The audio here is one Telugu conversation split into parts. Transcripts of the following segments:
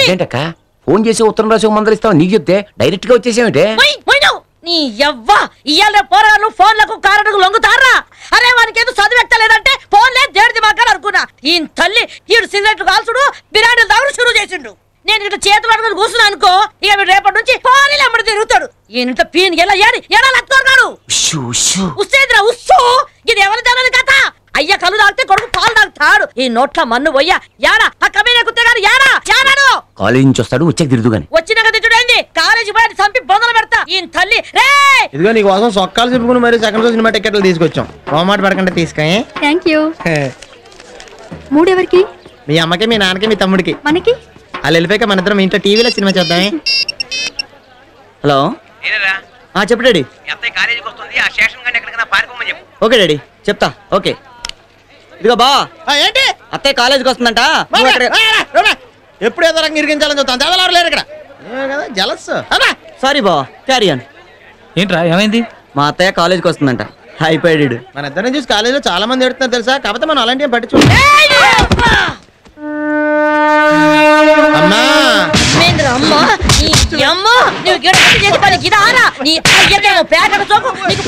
ఏంటక్క ఫోన్ చేసి ఉత్తరం రాసి మందలు ఇస్తావు నీకు చెప్తే డైరెక్ట్ గా వచ్చేసేమిటే నీ యవ్వా ఇయ్యాల పోరాలు ఫోన్లకు కారణకు లొంగుతారా అరే వానికి ఏదో చదువు ఎక్కలేదంటే ఫోన్లే దేడిది మాకాడు అనుకున్నా ఈ తల్లి ఈడు సిగరెట్లు కాల్చుడు బిర్యానీలు తాగుడు షురూ చేసిండు నేను ఇట్లా చేతులు అడుగుని కూర్చున్నా అనుకో ఇక వీడు రేపటి నుంచి ఫోన్లు అమ్మడి తిరుగుతాడు ఈయన పీన్ ఎలా లత్తుకున్నాడు ఉస్సేదిరా ఉస్సు ఇది ఎవరి జనని కథ అయ్య కళ్ళు తాగితే కొడుకు పాలు తాగుతాడు ఈ నోట్ల మన్ను పోయ్యా యారా ఆ కమీన కుత్తగారు యారాడు కాలేజ్ నుంచి వస్తాడు వచ్చాక తిరుగుగాని వచ్చినాక తిట్టుడైంది కాలేజీ పోయి చంపి బొందలు పెడతా ఈ తల్లి రే ఇదిగో నీ కోసం సొక్కాలు చెప్పుకుని మరి సెకండ్ షో సినిమా టికెట్లు తీసుకొచ్చాం మాట పడకంటే తీసుకాయి థ్యాంక్ యూ మూడెవరికి మీ అమ్మకి మీ నాన్నకి మీ తమ్ముడికి మనకి వాళ్ళు వెళ్ళిపోయాక మన ఇద్దరం ఇంట్లో టీవీలో సినిమా చూద్దామే హలో చెప్పు డాడీ ఓకే డాడీ చెప్తా ఓకే ఇదిగో బా ఏంటి అత్తయ్య కాలేజీకి వస్తుందంట ఎప్పుడు ఏదో రంగు ఇరిగించాలని చూస్తాను చదవలేరు లేరు ఇక్కడ జలస్ సారీ బా క్యారీ ఆన్ ఏంట్రా ఏమైంది మా అత్తయ్య కాలేజీకి వస్తుందంట అయిపోయాడు మన ఇద్దరిని చూసి కాలేజీలో చాలా మంది ఎడుతున్నారు తెలుసా కాకపోతే మనం అలాంటి ఏం పట్టించు అమ్మా అమ్మా నువ్వు గిడపడి చేసి పని గిదారా నీ అయ్యకేమో పేకడ చోకు నీకు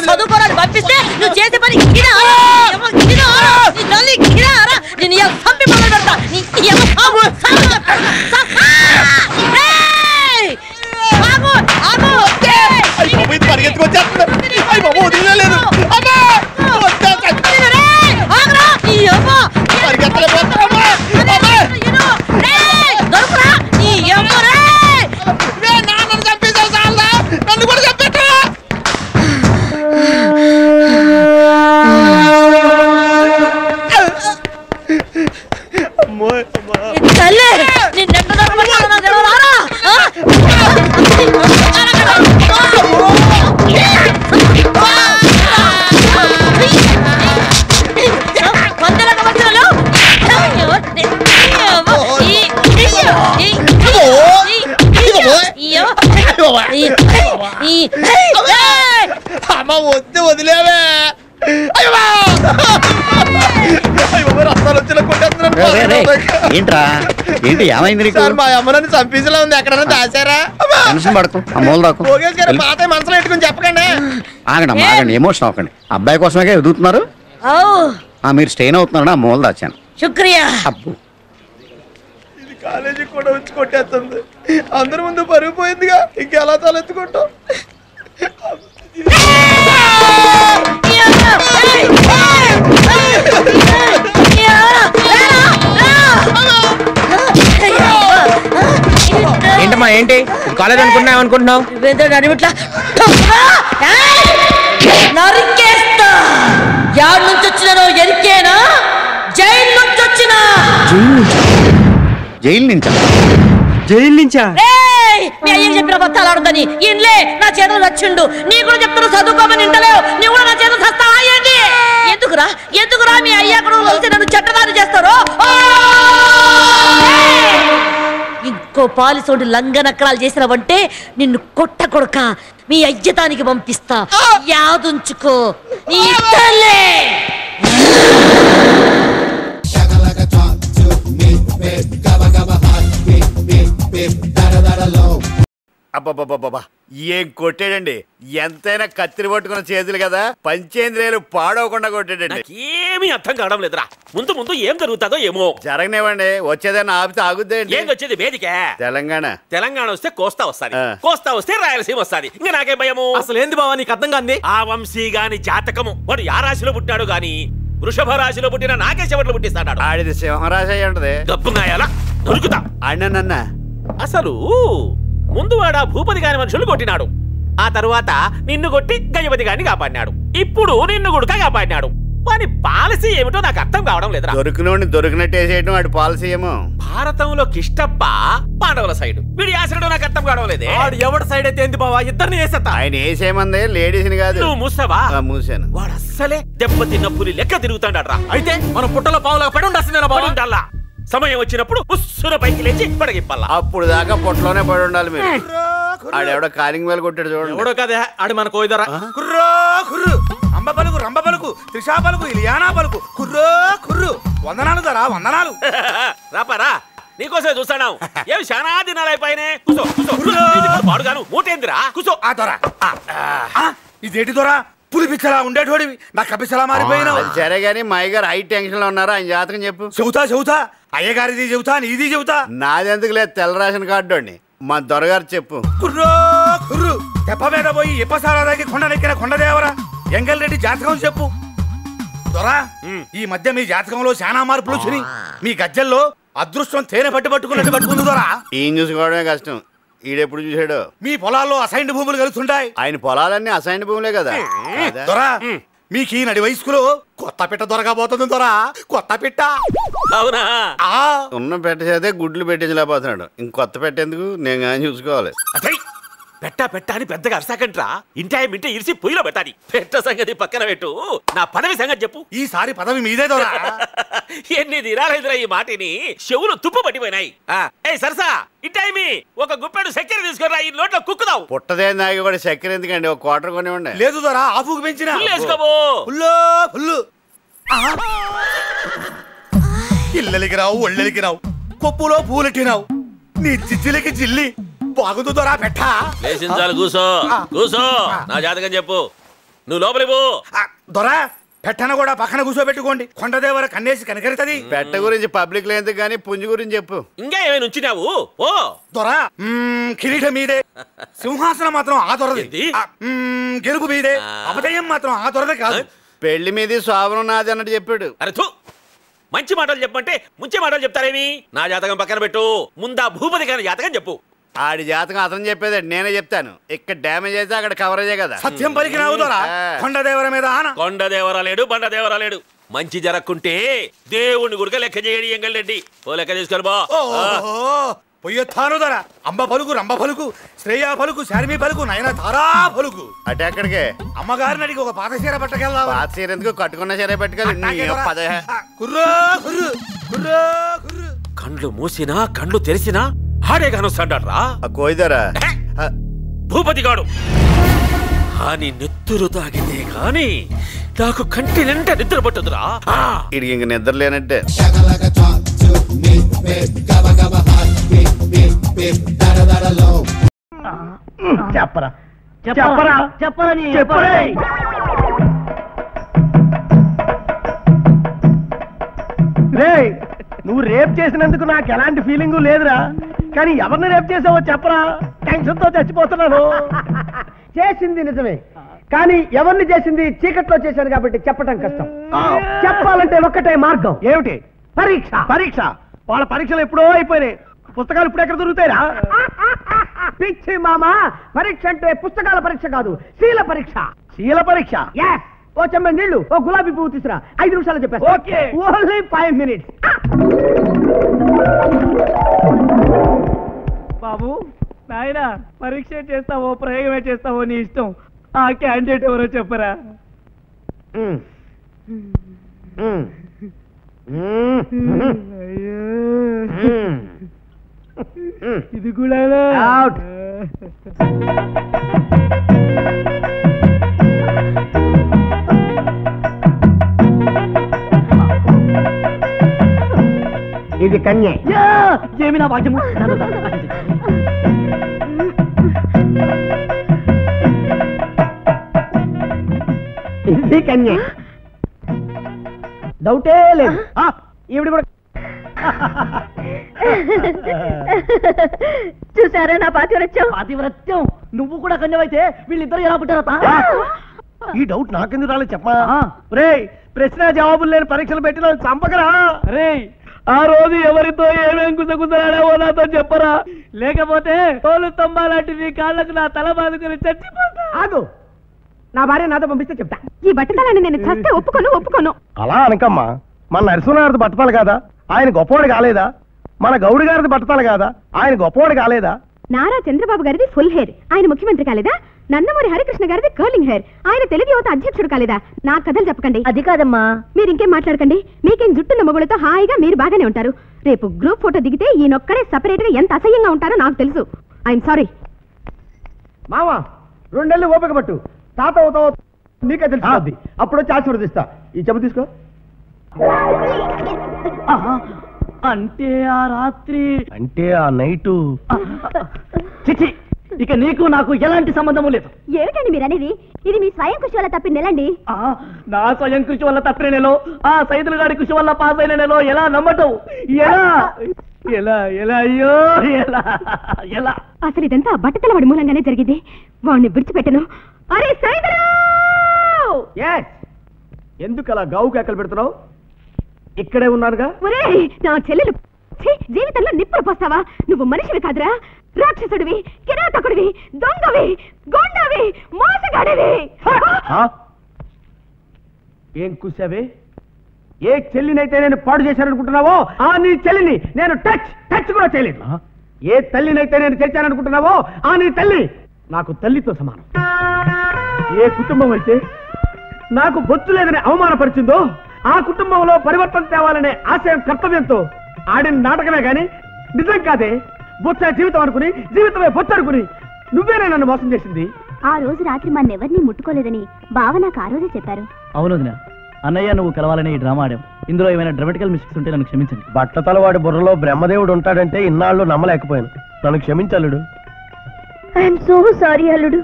చదువుకోరాని పంపిస్తే నువ్వు చేసే పని గిదారా నేను చంపి మొదలు పెడతా వదిలేవే ఏంట్రా ఏంటి ఏమైంది మా అమ్మని చంపేసేలా ఉంది ఎక్కడైనా దాచారా పడుకో అమ్మోలు దాకు పాత మనసులో పెట్టుకుని చెప్పకండి ఆగండి ఎమోషన్ అవ్వకండి అబ్బాయి కోసమే ఎదుగుతున్నారు మీరు స్టెయిన్ అవుతున్నారని ఆ మూల దాచాను శుక్రియా అబ్బు ఇది కాలేజీకి కూడా వచ్చి కొట్టేస్తుంది అందరి ముందు పరుగు పోయిందిగా ఇంకెలా తలెత్తుకుంటాం ఏంటమ్మా ఏంటి కాలేజ్ అనుకున్నావు అనుకుంటున్నావు యాడ్ నుంచి వచ్చినానో ఎరికేనా జైలు నుంచి వచ్చినా జైలు నుంచా మీ అయ్యకి చెప్పిన కొత్త ఆడుతుంది ఇన్లే నా చేతులు చచ్చిండు నీ కూడా చెప్తున్నా చదువుకోమని ఇంటలేవు నీ కూడా నా చేతులు చస్తావా ఏంటి ఎందుకురా మీ అయ్య కూడా కలిసి నన్ను చట్టదారి చేస్తారు ఇంకో పాలిసోడు లంగనక్కడాలు చేసినవంటే నిన్ను కొట్ట కొడక మీ అయ్యతానికి పంపిస్తా యాదుంచుకో నీ తల్లే అబ్బబ్బబ్బబ్బా ఏం కొట్టాడండి ఎంతైనా కత్తిరి పట్టుకున్న చేతులు కదా పంచేంద్రియాలు పాడవకుండా కొట్టాడండి ఏమీ అర్థం కావడం లేదురా ముందు ఏం జరుగుతుందో ఏమో జరగనివ్వండి వచ్చేదన్నా ఆపితే ఆగుద్దేండి ఏం వచ్చేది వేదిక తెలంగాణ వస్తే కోస్తా వస్తే రాయలసీమ వస్తుంది ఇంకా నాకేం భయము అసలు ఏంది బావా నీకు అర్థం కాంది ఆ వంశీ గాని జాతకము వాడు ఆ రాశిలో పుట్టాడు గాని వృషభ రాశిలో పుట్టిన నాకే చెవట్లు పుట్టిస్తాడు ఆడిది సింహరాశి అయి ఉంటది గబ్బుగాయాలా దొరుకుతా అన్న అసలు ముందు వాడు ఆ భూపతి గాని మనుషులు కొట్టినాడు ఆ తరువాత నిన్ను కొట్టి గజపతి గారిని కాపాడినాడు ఇప్పుడు నిన్ను గుడక కాపాడినాడు వాని పాలసీ ఏమిటో నాకు అర్థం కావడం లేదురా దొరికినోడిని దొరికినట్టేసేయడం వాడి పాలసీ ఏమో భారతంలో కిష్టప్ప పాండవుల సైడ్ వీడి ఆశడు నాకు అర్థం కావడం లేదే వాడు ఎవరి సైడ్ అయితే ఏంది బావా ఇద్దరిని వేసేస్తా ఆయన వేసేమంది లేడీస్ ని కాదు నువ్వు మూసావా మూసాను వాడు అస్సలే దెబ్బతిన్న పులి లెక్క తిరుగుతాడట్రా అయితే మనం పుట్టలో పావులా పడి ఉండాల్సిందేనా బావా సమయం వచ్చినప్పుడు ఉస్సున పైకి లేచి పడగిప్పల్లా అప్పుడు దాకా పొట్టలోనే పడి ఉండాలి మీరు ఆడెవడో కాలింగ్ వేలు కొట్టాడు చూడండి ఎవడో కదే ఆడు మన కోయిదరా కుర్రో కుర్రు అంబ పలుకు రంబ పలుకు త్రిషా పలుకు ఇలియానా పలుకు కుర్రో కుర్రు వందనాలు దొరా వందనాలు. రాపారా నీకోసమే చూస్తాను. ఏమి చాలా దినాలు అయిపోయినాయి. కూసో పాడుగాను మూటేందిరా కూసో. ఆ దొరా ఇదేంటి దొరా పులిపిచ్చలా ఉండేటోడివి నా కపిసలా మారిపోయినావు. అది సరే గానీ మా అయ్యగారు హై టెన్షన్ లో ఉన్నారు. ఆయన జాతకం చెప్పు. చెబుతా అయ్యగారిది చెబుతా నీది చెబుతా. నాదెందుకు లేదు తెల్ల రేషన్ కార్డు మా దొరగారు చెప్పు. కుర్రో కుర్రు తెప్ప మీద పోయి ఇప్పసారాకి కొండనెక్కిన కొండదేవరా ఎంగల్ రెడ్డి జాతకం చెప్పు. దొరా ఈ మధ్య మీ జాతకంలో చాలా మార్పులు వచ్చినాయి. మీ గజ్జల్లో అదృష్టం తేనె పట్టుకున్నట్టు పట్టుకుంది దొరా. ఈయన చూసుకోవడమే కష్టం. ఈడెప్పుడు చూసాడు. మీ పొలాల్లో అసైన్డ్ భూములు కలుస్తుంటాయి. ఆయన పొలాలన్నీ అసైన్డ్ భూములే కదా. దొరా మీకు ఈ నడి వయస్కులో కొత్త పిట్ట దొరకబోతుంది దొరా. కొత్త పిట్ట అవునా? ఉన్న పెట్ట చేతే గుడ్లు పెట్టించలేకపోతున్నాడు. ఇంకొత్త పెట్టేందుకు నేను కానీ చూసుకోవాలి. పెట్ట అని పెద్దగా అరసాకంట్రా. ఇంటి ఇరిసి పొయ్యిలో పెట్టాలి. పెట్ట సంగతి పక్కన పెట్టు. నా పదవి సంగతి చెప్పు. ఈసారి పదవి మీదే దొరా. ఎన్ని దినాలైందిరా ఈ మాటిని. చెవులు తుప్పు పట్టిపోయినాయి. ఏ సరసా ఇంటైమి ఒక గుప్పెడు చక్కెర తీసుకురా. ఈ నోట్లో కుక్కుదావు. పుట్టదే నాగి కూడా చక్కెర ఎందుకండి? ఒక క్వార్టర్ కొని ఉండే. లేదు దొరా ఆఫుకు పెంచిన ఫుల్లు ఇళ్ళకి రావు ఒళ్ళకి రావు కొప్పులో పూలెట్టినావు. నీ చిచ్చిలకి జిల్లి బాగుంది దొరా పెట్ట. లేచించాలి కూసో నా జాతకం చెప్పు. నువ్వు లోపలి పో. దొరా పెట్టన కూడా పక్కన కూర్చోబెట్టుకోండి. కొండదేవర కన్నేసి కనకరుతుంది. పెట్ట గురించి పబ్లిక్ లో ఎందుకు కానీ పుంజు గురించి చెప్పు. ఇంకా ఏమైనా ఉంచినావు? ఓ దొరా కిరీటం మీదే, సింహాసనం మాత్రం ఆ దొరది. గెలుపు మీదే, అపజయం మాత్రం ఆ దొరదే కాదు. పెళ్లి మీది శోభనం నాది అన్నట్టు చెప్పాడు. అరే తూ మంచి మాటలు చెప్పమంటే ముంచే మాటలు చెప్తారేమి? నా జాతకం పక్కన పెట్టు. ముందా భూపతి గారి జాతకం చెప్పు. ఆడి జాతకం అతను చెప్పేది నేనే చెప్తాను. ఇక్కడ డ్యామేజ్ అయితే అక్కడ కవరేజే కదా. సత్యం పలికి రావుదోరా. కొండదేవర మీద ఆన. కొండదేవరా లేడు బండదేవరా లేడు. మంచి జరక్కుంటే దేవుణ్ణి గుడిక లెక్క చేయడి ఎంగల్ రెడ్డి. ఓ లెక్క తీసుకొని బా. పొయ్యొత్తాను దొరా. అంబ పలుకు రంబ పలుకు శ్రేయ పలుకు శారమి పలుకు నయన తారా పలుకు. అటు ఎక్కడికే? అమ్మగారిని అడిగి ఒక పాత చీర పట్టకెళ్దా. పాత చీర ఎందుకు? కట్టుకున్న చీర పట్టుకెళ్ళి. కుర్రో కుర్రు కుర్రో కుర్రు. కండ్లు మూసినా కండ్లు తెరిసినా ఆడే కానొస్తాడ్రా కోయిదరా భూపతి గాడు. అని నెత్తురు తాగితే గాని నాకు కంటి నిండా నిద్ర పట్టదురా. ఇడికి ఇంక నిద్ర లేనట్టే. చెప్పరా చెప్పరా చెప్పరా చెప్పరా. నువ్వు రేప్ చేసినందుకు నాకు ఎలాంటి ఫీలింగు లేదురా. కానీ ఎవరిని రేప్ చేసావో చెప్పరా. టెన్షన్ తో చచ్చిపోతున్నాను. చేసింది నిజమే, కానీ ఎవరిని చేసింది చీకట్లో చేశాను కాబట్టి చెప్పటం కష్టం. చెప్పాలంటే ఒక్కటే మార్గం. ఏమిటి? పరీక్ష. పరీక్ష? వాళ్ళ పరీక్షలు ఎప్పుడో అయిపోయినాయి. పుస్తకాలు ఇప్పుడు ఎక్కడ దొరుకుతాయిరా? పిచ్చి మామా, పరీక్ష అంటే పుస్తకాల పరీక్ష కాదు, శీల పరీక్ష. శీల పరీక్ష? ఓ చెమ్మ నీళ్లు, ఓ గులాబీ పువ్వు తీసురా. 5 నిమిషాలు చెప్పేస్తా. Okay, only 5 minutes. బాబు నాయన, పరీక్ష చేస్తావో ప్రయోగమే చేస్తావో నీ ఇష్టం. ఆ క్యాండిడేట్ ఎవరో చెప్పరా. ఇది కూడా అవుట్. ఇది కన్య. ఏమి నా భాగ్యము. ఇది కన్య, డౌటే లేదు. ఈవిడ కూడా. చూసారా నా పాతివ్రత్యం? పాతివ్రత్యం? నువ్వు కూడా కన్యవైతే వీళ్ళిద్దరు ఎలా పుట్టారా? ఈ డౌట్ నాకెందుకు రాలేదు చెప్పా. రే, ప్రశ్న జవాబులు లేని పరీక్షలు పెట్టిన చంపకరా. రే, ఆ రోజు ఎవరితో ఏమేం గుసగుసలాడావో నాతో చెప్పరా. లేకపోతే తోలు తొంబాలాంటి నీ కాళ్ళకు నా తల బాదుకుని చచ్చిపోతా. ఆగు, నా భార్య నాతో పంపిస్తే చెప్తా. ఈ బట్టతలాన్ని నేను చస్తే ఒప్పుకోను. అలా అనకమ్మా. మన నరసింహారావు బట్టతాలు కాదా, ఆయన గొప్పవాడు కాలేదా? మన గౌడి గారిది బట్టతాలు కాదా, ఆయన గొప్పవాడు కాలేదా? నారా చంద్రబాబు గారిది ఫుల్ హెయిర్, ఆయన ముఖ్యమంత్రి కాలేదా? నందమూరి హరికృష్ణ గారిది కర్లింగ్ హెయిర్, ఆయన తెలుగు యువత అధ్యక్షుడు కాలేదా? నా కథలు చెప్పకండి. అది కాదమ్మా. మీరు ఇంకేం మాట్లాడకండి. మీకేం జుట్టున్న మొగులతో హాయిగా మీరు బాగానే ఉంటారు. రేపు గ్రూప్ ఫోటో దిగితే ఈయనొక్కడే సపరేట్ గా ఎంత అసహ్యంగా ఉంటారో నాకు తెలుసు. I'm sorry. మావా, 2 నెలలు ఓపిక పట్టు. తాత అవుతావు నీకే తెలుస్తుంది. అప్పుడు వచ్చి ఆశీర్వదిస్తా. ఈ చెప్పు తీసుకో. అంటే ఆ రాత్రి అంటే ఆ నైటు చిచి ఇక నీకు నాకు ఎలాంటి సంబంధము లేదు. ఏమిటండి మీరు అనేది? ఇది మీ స్వయం కృషి వల్ల తప్పింది నెలండి. నా స్వయం కృషి వల్ల తప్పిన నెలో ఆ సైదుల గారి కృషి వల్ల పాస్ అయిన నెలో ఎలా నమ్మటం? ఎలా ఎలా ఎలా అయ్యో ఎలా ఎలా? అసలు ఇదంతా బట్టతలవాడి మూలంగానే జరిగింది. వాడిని విడిచిపెట్టను. అరే సైదులు! ఎందుకు అలా గావు కేకలు పెడుతున్నావు? ఇక్కడే ఉన్నానుగా. ఒరేయ్ నా చెల్లెలు జీవితంలో నిప్పులు పోస్తావా? నువ్వు మనిషివి కాదురా, రాక్షసుడివి, కిరాతకుడివి, దొంగవి, గొండవి, మోసగాడివి. ఏం కూసావే? ఏ చెల్లినైతే నేను పాడు చేశాననుకుంటున్నావో ఆ నీ చెల్లిని నేను టచ్ కూడా చేయలేదు. ఏ తల్లినైతే నేను చేశాననుకుంటున్నావో ఆ నీ తల్లి నాకు తల్లితో సమానం. ఏ కుటుంబం అయితే నాకు బొత్తు లేదని అవమానపరిచిందో ఆ కుటుంబంలో పరివర్తన తేవాలనే ఆశయం కర్తవ్యంతో ఆడిన నాటకమే గాని నిజం కాదే. బొచ్చ జీవితం అనుకుని జీవితమే బొచ్చ అనుకుని నువ్వేనే నన్ను మోసం చేసింది. ఆ రోజు రాత్రి మన్నెవరిని ముట్టుకోలేదని బావ నాకు ఆ రోజే చెప్పారు. అవును అన్నయ్య, నువ్వు కలవాలని ఈ డ్రామా ఆడాం. ఇందులో ఏమైనా డ్రామాటికల్ మిస్టేక్స్ ఉంటే నన్ను క్షమించండి. బట్టతలవాడి బుర్రలో బ్రహ్మదేవుడు ఉంటాడంటే ఇన్నాళ్ళు నమ్మలేకపోయాను. నన్ను క్షమించలుడు. ఐఎమ్ సో సారీ అల్లుడు.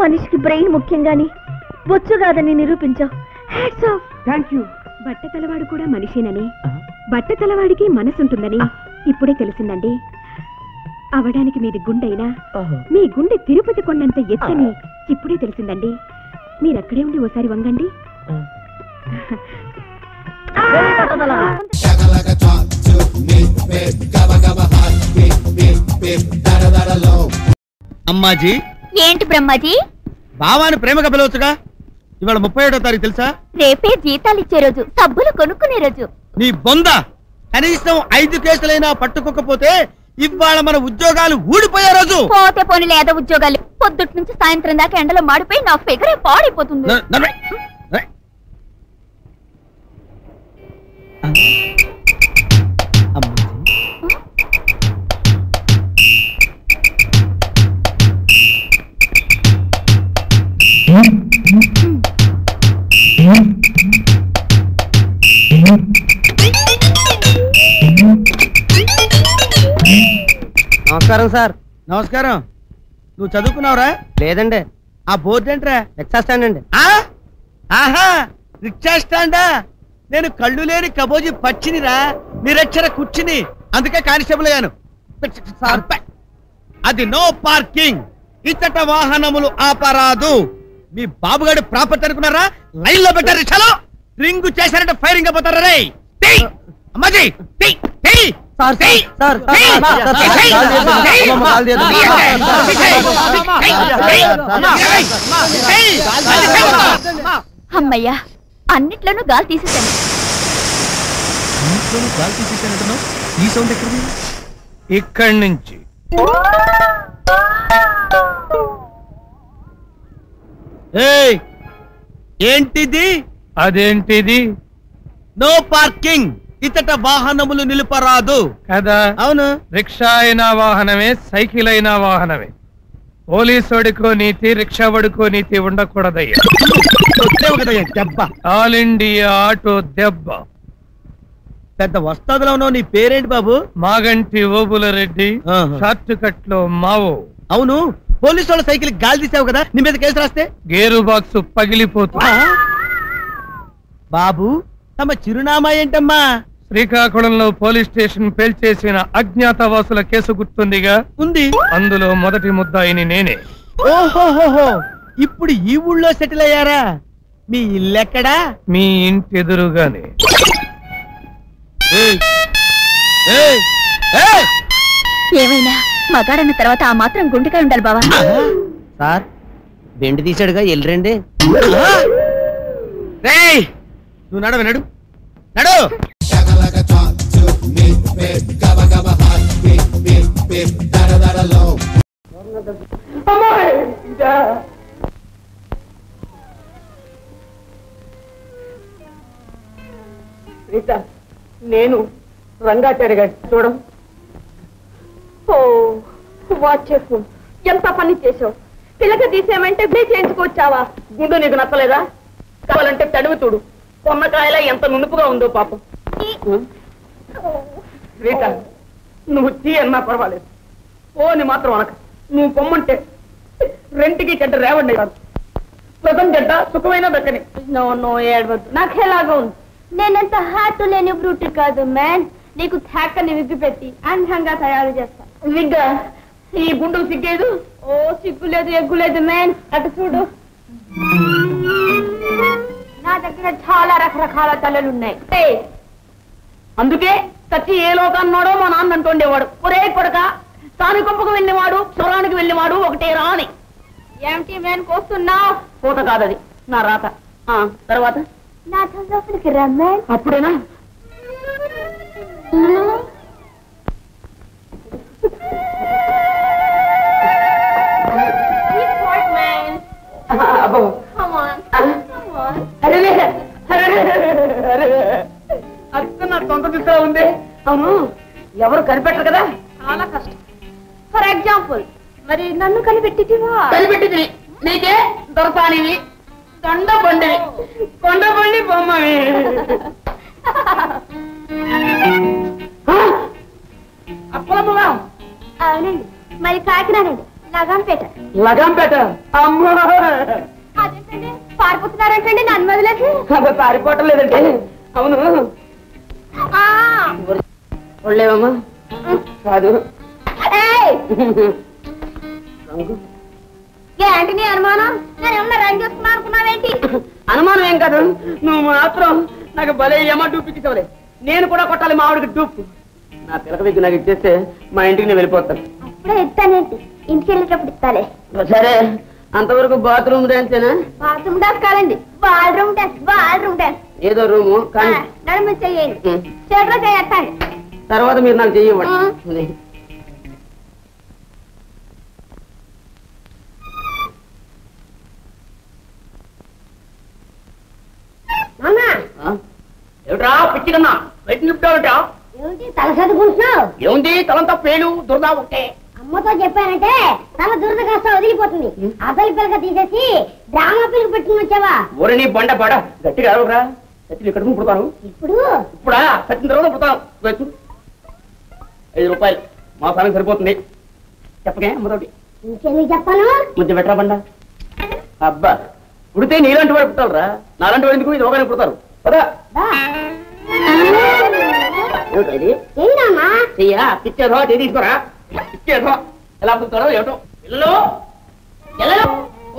మనిషికి బ్రెయిన్ ముఖ్యం గాని బొచ్చు కాదని నిరూపించావు. Hats off. Thank you. బట్టతలవాడు కూడా మనిషేనని, బట్టతలవాడికి మనసుంటుందని ఇప్పుడే తెలిసిందండి. అవడానికి మీది గుండైనా మీ గుండె తిరుపతి కొండంత ఎత్తని ఇప్పుడే తెలిసిందండి. మీరక్కడే ఉండి ఓసారి వంగండి. అమ్మాజీ. ఏంటి బ్రహ్మాజీ? బావాని ప్రేమగా పిలవచ్చుగా. ఇవాళ 31వ తారీఖు తెలుసా? రేపే జీతాలు ఇచ్చే రోజు, సబ్బులు కొనుక్కునే రోజు. నీ బొంద. కనీసం 5 కేసులైనా పట్టుకోకపోతే ఇవాళ మన ఉద్యోగాలు ఊడిపోయే రోజు. పోతే పోనీ లేదా ఉద్యోగాలు. పొద్దుటి నుంచి సాయంత్రం దాకా ఎండలో మాడిపోయి నా ఫిగరే పాడైపోతుంది. నమస్కారం సార్. నమస్కారం. నువ్వు చదువుకున్నావురా? లేదండి. ఆ బోర్డు ఏంట్రా? రిక్షా స్టాండ్ అండి. ఆహా, రిక్షా స్టాండా? నేను కళ్ళు లేని కబోజీ పచ్చినిరా, నిరక్షర కుర్చిని, అందుకే కానిస్టేబుల్ అయ్యాను. అది నో పార్కింగ్. ఇచ్చట వాహనములు ఆపరాదు. మీ బాబుగాడి ప్రాపర్టీ అనుకున్నారా? లైన్ లో పెట్టారు రిక్షాలో. రింగు చేశారంటే ఫైరింగ్ అయిపోతారా రే. అమ్మాజీ అమ్మయ్యా, అన్నిట్లోనూ గాలి తీసేసాను. ఈ సౌండ్ ఎక్కడిది? ఇక్కడి నుంచి. ఏంటిది? అదేంటిది? No parking. ఇతట వాహనములు నిలుపరాదు కదా. అవును. రిక్షా అయినా వాహనమే, సైకిల్ అయినా వాహనమే. పోలీసోడికో నీతి, రిక్షా వడుకో నీతి ఉండకూడదయ్యా. దెబ్బ. ఆల్ ఇండియా ఆటో దెబ్బ. పెద్ద వస్తాదులో ఉన్నావు. నీ పేరేంటి బాబు? మాగంటి ఓబుల రెడ్డి. షార్ట్ కట్ లో మావో. అవును, పోలీసు వాళ్ళ సైకిల్ గాలి తీసావు కదా, నీ మీద కేసు రాస్తే గేరు బాక్స్ పగిలిపోతుంది. బాబు, తమ చిరునామా ఏంటమ్మా? శ్రీకాకుళంలో పోలీస్ స్టేషన్ పేల్చేసిన అజ్ఞాతవాసుల కేసు గుర్తుందిగా? ఉంది. అందులో మొదటి ముద్దాయిని నేనే. ఓహోహోహో, ఇప్పుడు ఈ ఊళ్ళో సెటిల్ అయ్యారా? మీ ఇల్లెక్కడా? మీ ఇంటి ఎదురుగానే. ఏమైనా మగాడన్న తర్వాత ఆ మాత్రం గుండెకాయ ఉండాలి బావా. సార్, బెండి తీసాడుగా, ఎల్లండి. నువ్వు నడు నడు నడు. నేను రంగాచారి గారి చూడం. ఓ వాచెఫ్, ఎంత పని చేసావు. పిల్లక తీసేమంటే బ్లే చేయించుకొచ్చావా? గుండు నీకు నచ్చలేదా? కావాలంటే తడువు చూడు. కొమ్మకాయల ఎంత నునుపుగా ఉందో పాపం. శ్రీక, నువ్వు తీ అన్నా పర్వాలేదు, పోని మాత్రం అనక. నువ్వు పొమ్మంటే రెంటికి చెడ్డ రేవండి కాదు, సుఖం చెడ్డ సుఖమైన దక్కని. నో ఏడవద్దు, నాకు ఎలాగో ఉంది. నేనంత హార్ట్ లేని బ్రూట్ కాదు మ్యాన్. నీకు థాకని విగ్గు పెట్టి అందంగా తయారు చేస్తా. విగ్గా? ఈ గుండు సిగ్గేదు? ఓ సిగ్గు లేదు ఎగ్గు లేదు మ్యాన్. అటు చూడు, నా దగ్గర చాలా రకరకాల తలలున్నాయి. అందుకే చచ్చి ఏ లోకాన్నోడో మా నాన్న అంటుండేవాడు, ఒరే కొడక తాను కొంపకు వెళ్ళేవాడు స్వరానికి వెళ్ళేవాడు ఒకటే రా అని. ఏమిటి మ్యాన్ కోస్తున్నావు? కోత కాదది, నా రాత. తర్వాత నా లోపలికి రా మ్యాన్. అప్పుడేనా? అక్క నా సొంత దిశ ఉంది. అవును, ఎవరు కనిపెట్టరు కదా? చాలా కష్టం. ఫర్ ఎగ్జాంపుల్, మరి నన్ను కనిపెట్టివా? కనిపెట్టింది నీకే దొరసానివి, కొండబండివి, కొండబండి బొమ్మవి. అప్పలమ్మగా? అవునండి. మరి కాకినాడండి, లగాంపేట. లగాంపేట? అమ్మో, అదేంటండి పారిపోతున్నారంటండి నన్ను వదిలేసి? పారిపోవటం లేదండి. అవును, ఒళ్ళేవమ్మా? కాదు. ఏంటి నీ అనుమానం? నేను ఏమన్నా రంగు చేసుకున్నా అనుకున్నావేంటి? అనుమానం ఏం కాదు, నువ్వు మాత్రం నాకు భలే ఏమా డూపిచ్చావులే. నేను కూడా కొట్టాలి మా ఆవిడకి డూపు. నా పిల్లక విగ్గు నాకు ఇచ్చేస్తే మా ఇంటికి నేను వెళ్ళిపోతాను. అప్పుడే ఇస్తానేంటి, ఇంటికి వెళ్ళేటప్పుడు ఇస్తాలే. సరే, అంతవరకు బాత్రూమ్ డాన్సేనా? బాత్రూమ్ డాన్స్ కాదండి, బాత్రూమ్ డాన్స్. బాత్రూమ్ డాన్స్ ఏదో రూము కానీ నడుము చెయ్యండి, చేతిలో చేయత్తండి. తర్వాత మీరు నాకు చెయ్యవ్వండి. ఏమిట్రా పిచ్చికన్నా బయట నింపుతావుటా? ఏమిటి తల చదువుకుంటున్నావు? ఏముంది, తలంతా పేలు దురదా ఒకటే. అమ్మతో చెప్పానంటే తల దురద కాస్త వదిలిపోతుంది. అసలు పిల్లక తీసేసి డ్రామా పిల్లక పెట్టుకుని వచ్చావా? ఊరి నీ బండ పడ గట్టిగా అరవరా. సచిన్ ఇక్కడ పుడతాను. ఇప్పుడా? సచిన్ తర్వాత పుడతాను. 5 రూపాయలు మా సానికి సరిపోతుంది. చెప్పకే అమ్మతోటి. ఇంకెందుకు చెప్పాను? ముద్దు పెట్టరా బండ. అబ్బా, పుడితే నీలాంటి వాడు పుట్టాలరా, నాలాంటి వాడు ఎందుకు? ఇది ఒకనే పుడతారు కదా. ఏమిటది? చెయ్యా పిచ్చేదో తీసుకోరా. పిచ్చేదో ఎలా పుడతారో ఏమిటో. పిల్లలు పిల్లలు,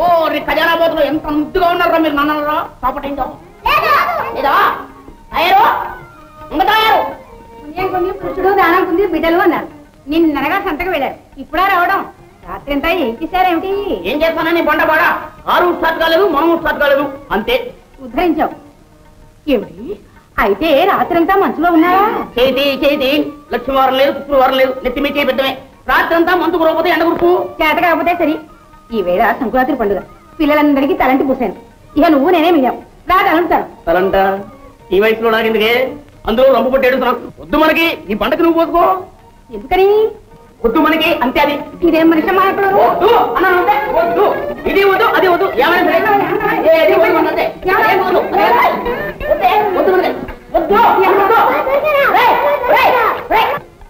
ఓ రీ ఖజానా పోతులు ఎంత ముద్దుగా ఉన్నారా మీరు నాన్నరా. చాపటేంటో లేదా అయ్యారు ఉండతాయారు. పురుషుడు దానం ఉంది బిడ్డలు అన్నారు. నిన్ననగా సంతకు వెళ్ళారు, ఇప్పుడా రావడం. రాత్రి అంతా ఏం చేశారేమిటి? ఏం చేస్తానని బండబాడా? 6 స్టార్ట్ కాలేదు, మనం స్టార్ట్ కాలేదు, అంతే. ఉద్ధరించావు ఏమిటి? అయితే రాత్రంతా మంచులో ఉన్నావా? చేతి లక్ష్మీవారం లేదు, శుక్రవారం లేదు, నెత్తి మీద పెట్టమే. రాత్రి అంతా మందు కురవపోతే ఎండ గురుపు చేత కాకపోతే సరి. ఈ వేళ సంక్రాంతి పండుగ, పిల్లలందరికీ తలంటి పూసాను. ఇక నువ్వు నేనే మిగాం. రా తలంటాను. తలంట ఈ వయసులో నాకెందుకే? అందులో రంపు పట్టేడు వద్దు మనకి. ఈ పంటకు నువ్వు పోసుకో. ఎందుకని? వద్దు మనకి, అంతే. అది ఇదేం మనిషి మాట్లాడు? వద్దు అన్నానంటే వద్దు, ఇది వద్దు అది వద్దు, ఏమైనా సరే ఏది వద్దు అన్నంతే.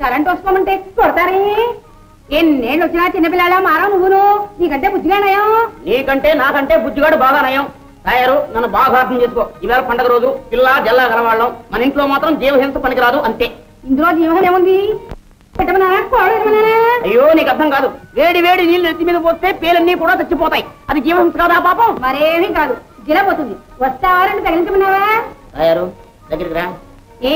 కరెంట్ వస్తామంటే కొడతారే. ఎన్నేళ్ళు వచ్చినా చిన్నపిల్లలా మారావు నువ్వును. నీకంటే బుద్ధిగా నయం. నీకంటే నాకంటే బుద్ధిగాడు బాగా నయం. తయారు నన్ను బాగా అర్థం చేసుకో. ఈవేళ పండగ రోజు పిల్ల జల్లా కలవాళ్ళం. మన ఇంట్లో మాత్రం జీవహింస పనికిరాదు, అంతే. ఇందులో జీవనం ఏముంది? పెట్టమన్నారా కోడమన్నారా? అయ్యో నీకు అర్థం కాదు. వేడి వేడి నీళ్లు ఎత్తి మీద పోస్తే పేలన్నీ కూడా చచ్చిపోతాయి. అది జీవహింస కాదా పాపం? మరేమీ కాదు, గిలపోతుంది. వస్తావారని తగిలించమన్నావా? తయారు దగ్గరికి రా. ఏ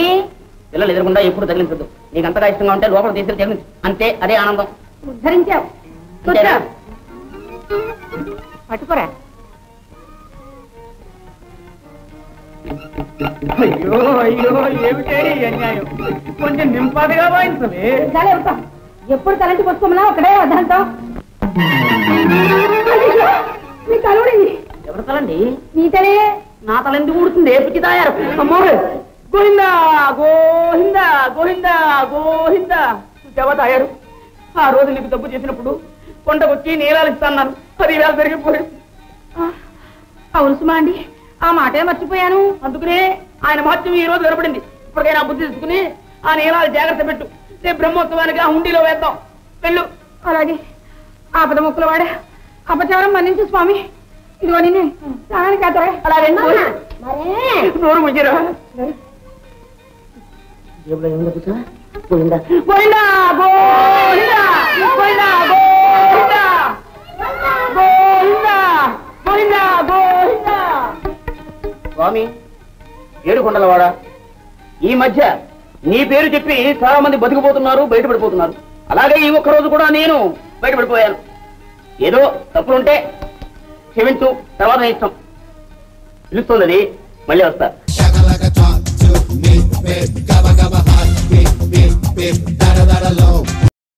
పిల్లలు ఎదురకుండా ఎప్పుడు తగిలించద్దు. నీకు అంతగా ఇష్టంగా ఉంటే లోపల తీసుకెళ్ళి తగిలించు, అంతే. అదే ఆనందం. ఉద్ధరించావు. పట్టుకోరా. అయ్యో అయ్యో ఏమిటే అన్యాయం. కొంచెం నింపాదిగా వాయించలే. ఎప్పుడు తలంటి పోసుకోమన్నా ఒకడే వద్దంటాం. మీ తలుడి ఎవరి తలండి? నీ తలే. నా తల ఎందుకు ఊడుతుంది? పిచ్చి తయారు. అమ్మో గోహిందా గోహిందా గోహిందా గోహిందా. చూసావా తయారు? ఆ రోజు నీకు తప్పు చేసినప్పుడు కొండకొచ్చి నీలాలు ఇస్తాన్నారు. 10,000 జరిగిపోయి. అవును సుమా అండి, ఆ మాటే మర్చిపోయాను. అందుకనే ఆయన మహత్యం ఈ రోజు వినపడింది. ఇప్పటికైనా బుద్ధి తీసుకుని ఆ నీలాలు జాగ్రత్త పెట్టు. రేపు బ్రహ్మోత్సవానికి ఆ హుండీలో వేద్దాం. వెళ్ళు. అలాగే ఆపద ముక్కుల వాడే అపచారం మన్నించు స్వామి. ఇదిగో నిన్ను స్నానానికి అలా నోరు ముగ్గిరా. గోవిందా గోవిందా గోవిందా గోవిందా గోవిందా గోవిందా గోవిందా గోవిందా. స్వామి ఏడుకొండలవాడ, ఈ మధ్య నీ పేరు చెప్పి చాలా మంది బతికిపోతున్నారు, బయటపడిపోతున్నారు. అలాగే ఈ ఒక్క రోజు కూడా నేను బయటపడిపోయాను. ఏదో తప్పులుంటే క్షమించు, తర్వాత ఇష్టం. పిలుస్తుంది, మళ్ళీ వస్తా.